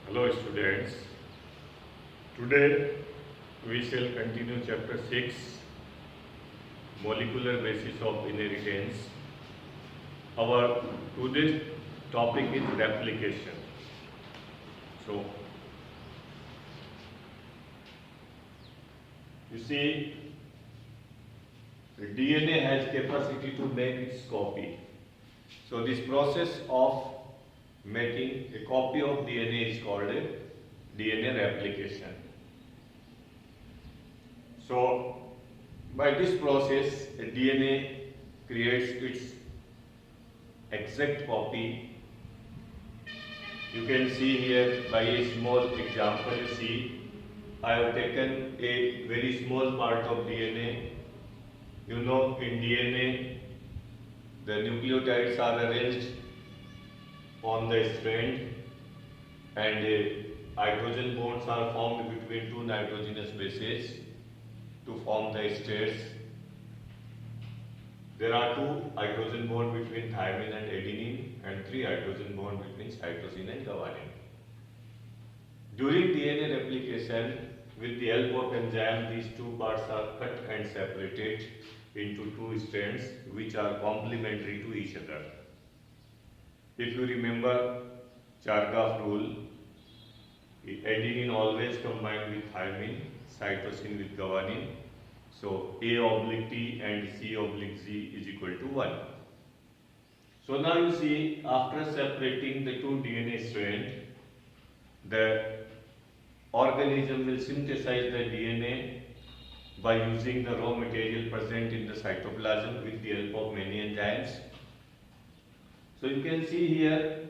Hello students, today we shall continue chapter 6, molecular basis of inheritance. Our today's topic is replication. So, you see, the DNA has capacity to make its copy. So this process of making a copy of DNA is called a DNA replication. So by this process, a DNA creates its exact copy. You can see here by a small example, you see, I have taken a very small part of DNA. You know, in DNA, the nucleotides are arranged on the strand and hydrogen bonds are formed between two nitrogenous bases to form the states. There are two hydrogen bonds between thymine and adenine and three hydrogen bonds between cytosine and guanine. During DNA replication, with the help of enzyme, these two parts are cut and separated into two strands which are complementary to each other. If you remember Chargaff rule, adenine always combined with thymine, cytosine with guanine. So A oblique T and C oblique Z is equal to 1. So now you see, after separating the two DNA strands, the organism will synthesize the DNA by using the raw material present in the cytoplasm with the help of many enzymes. So you can see here,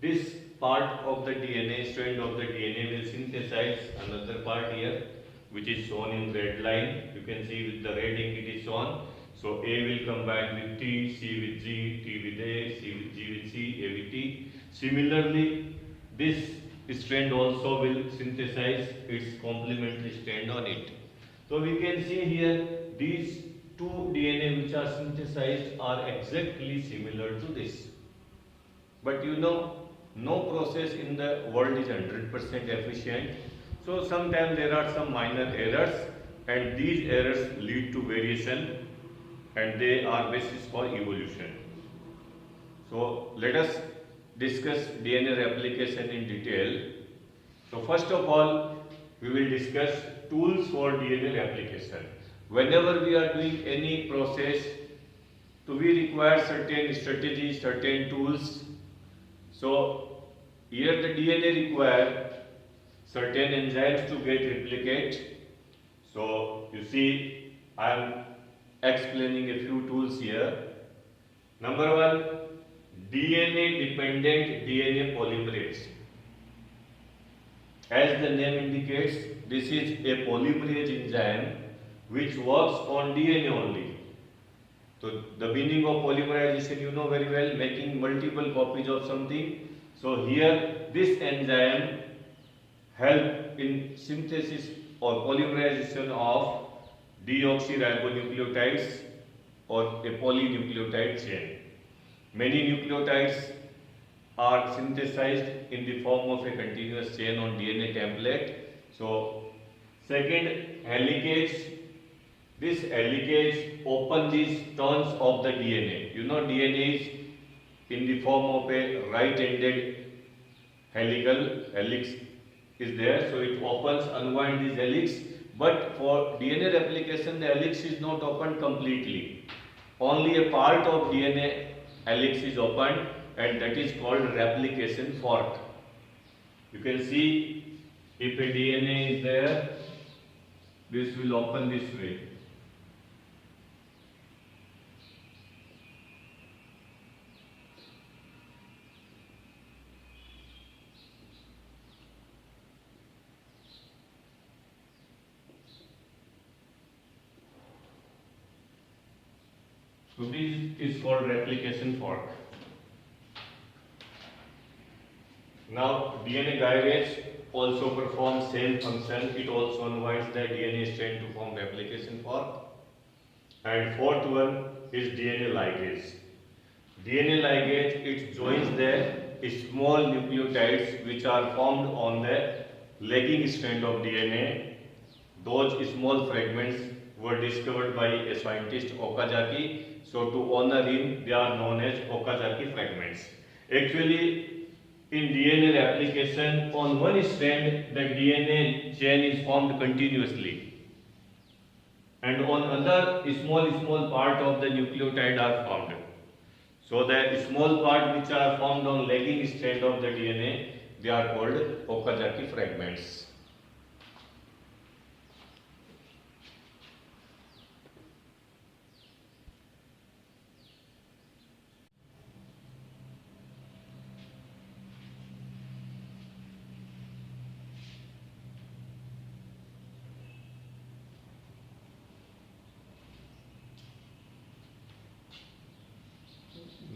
this part of the DNA, strand of the DNA will synthesize another part here, which is shown in red line. You can see with the red ink it is shown. So A will combine with T, C with G, T with A, C with G with C, A with T. Similarly, this strand also will synthesize its complementary strand on it. So we can see here these two DNA which are synthesized are exactly similar to this. But you know, no process in the world is 100% efficient. So sometimes there are some minor errors and these errors lead to variation and they are basis for evolution. So let us discuss DNA replication in detail. So first of all, we will discuss tools for DNA replication. Whenever we are doing any process, so we require certain strategies, certain tools. So here the DNA require certain enzymes to get replicate. So you see, I am explaining a few tools here. Number one, DNA dependent DNA polymerase. As the name indicates, this is a polymerase enzyme which works on DNA only. So the meaning of polymerization you know very well, making multiple copies of something. So here this enzyme help in synthesis or polymerization of deoxyribonucleotides or a polynucleotide chain. Many nucleotides are synthesized in the form of a continuous chain on DNA template. So second, helicase. This helicase open these turns of the DNA. You know DNA is in the form of a right-ended helix is there. So it opens, unwind this helix. But for DNA replication, the helix is not opened completely. Only a part of DNA helix is opened and that is called replication fork. You can see if a DNA is there, this will open this way. So this is called replication fork. Now DNA gyrase also performs same function. It also unwinds the DNA strand to form replication fork. And fourth one is DNA ligase. DNA ligase, it joins the small nucleotides which are formed on the lagging strand of DNA. Those small fragments were discovered by a scientist Okazaki. So to honor him, they are known as Okazaki fragments. Actually, in DNA replication, on one strand the DNA chain is formed continuously, and on other small part of the nucleotide are formed. So the small part which are formed on lagging strand of the DNA, they are called Okazaki fragments.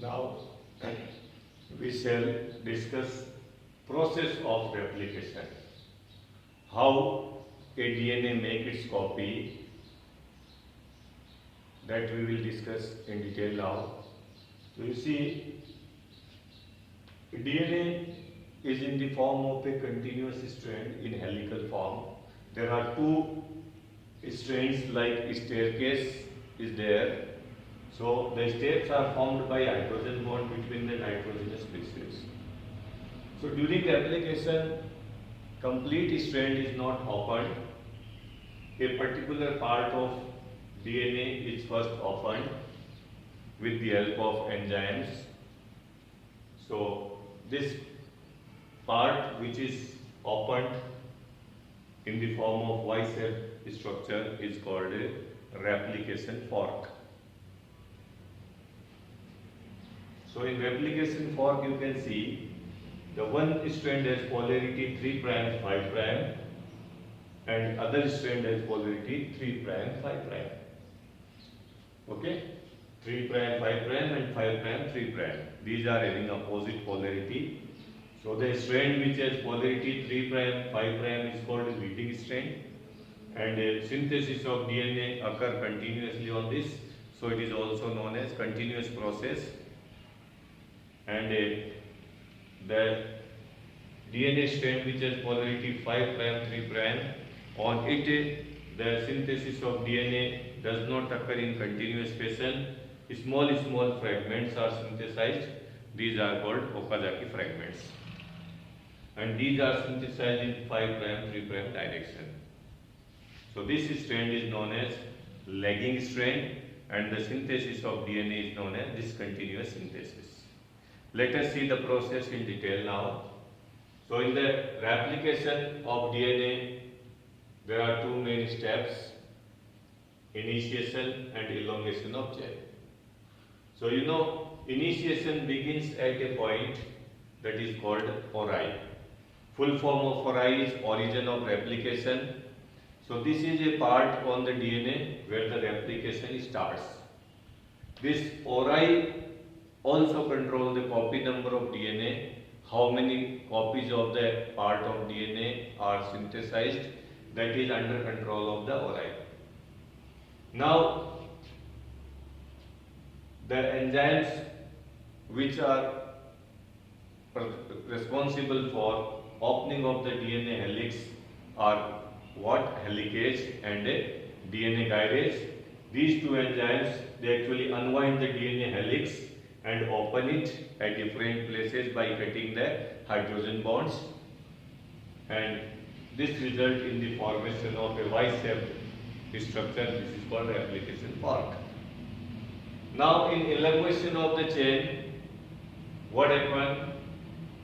Now we shall discuss process of replication. How a DNA make its copy, that we will discuss in detail now. So you see, DNA is in the form of a continuous strand in helical form. There are two strands like staircase is there. So the steps are formed by hydrogen bond between the nitrogenous species. So during replication, complete strand is not opened. A particular part of DNA is first opened with the help of enzymes. So this part which is opened in the form of Y-shaped structure is called a replication fork. So in replication fork you can see the one strand has polarity 3 prime 5 prime and other strand has polarity 3 prime 5 prime. Okay, 3 prime 5 prime and 5 prime 3 prime. These are having opposite polarity. So the strand which has polarity 3 prime 5 prime is called leading strand, and synthesis of DNA occur continuously on this. So it is also known as continuous process. And the DNA strand which has polarity 5 prime 3 prime, on it the synthesis of DNA does not occur in continuous fashion. Small fragments are synthesized. These are called Okazaki fragments, and these are synthesized in 5 prime 3 prime direction. So this strand is known as lagging strand, and the synthesis of DNA is known as discontinuous synthesis. Let us see the process in detail now. So in the replication of DNA, there are two main steps: initiation and elongation of chain. So you know, initiation begins at a point that is called ori. Full form of ori is origin of replication. So this is a part on the DNA where the replication starts. This ori also control the copy number of DNA, how many copies of the part of DNA are synthesized, that is under control of the ori. Now, the enzymes which are responsible for opening of the DNA helix are what? Helicase and DNA gyrase. These two enzymes, they actually unwind the DNA helix and open it at different places by cutting the hydrogen bonds, and this result in the formation of a Y-shaped structure. This is called replication fork. Now in elongation of the chain, what happens?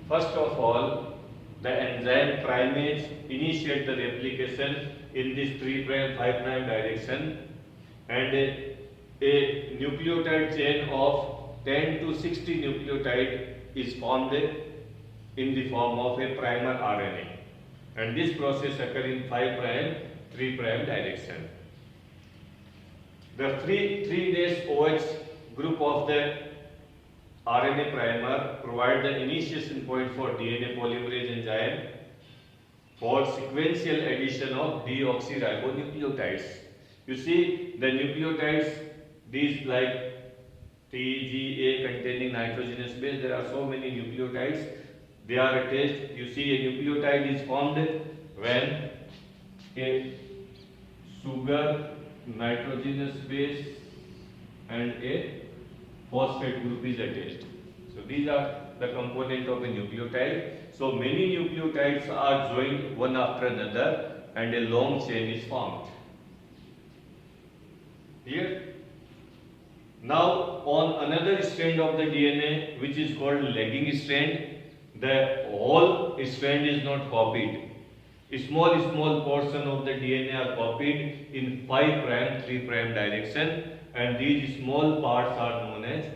First of all, the enzyme primates initiate the replication in this 3 prime 5 prime direction, and a nucleotide chain of 10 to 60 nucleotide is formed in the form of a primer RNA, and this process occurs in 5 prime 3 prime direction. The 3 days OH group of the RNA primer provide the initiation point for DNA polymerase enzyme for sequential addition of deoxyribonucleotides. You see the nucleotides, these like TGA containing nitrogenous base. There are so many nucleotides. They are attached. You see, a nucleotide is formed when a sugar, nitrogenous base, and a phosphate group is attached. So these are the component of a nucleotide. So many nucleotides are joined one after another and a long chain is formed. Clear? Now on another strand of the DNA, which is called lagging strand, the whole strand is not copied. A small portion of the DNA are copied in 5 prime 3 prime direction, and these small parts are known as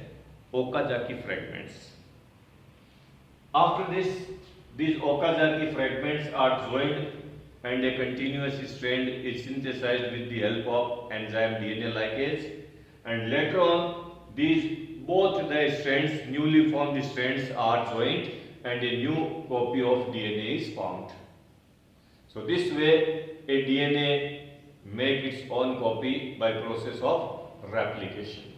Okazaki fragments. After this, these Okazaki fragments are joined and a continuous strand is synthesized with the help of enzyme DNA lipase, and later on both the strands, newly formed strands, are joined and a new copy of DNA is formed. So this way a DNA make its own copy by process of replication.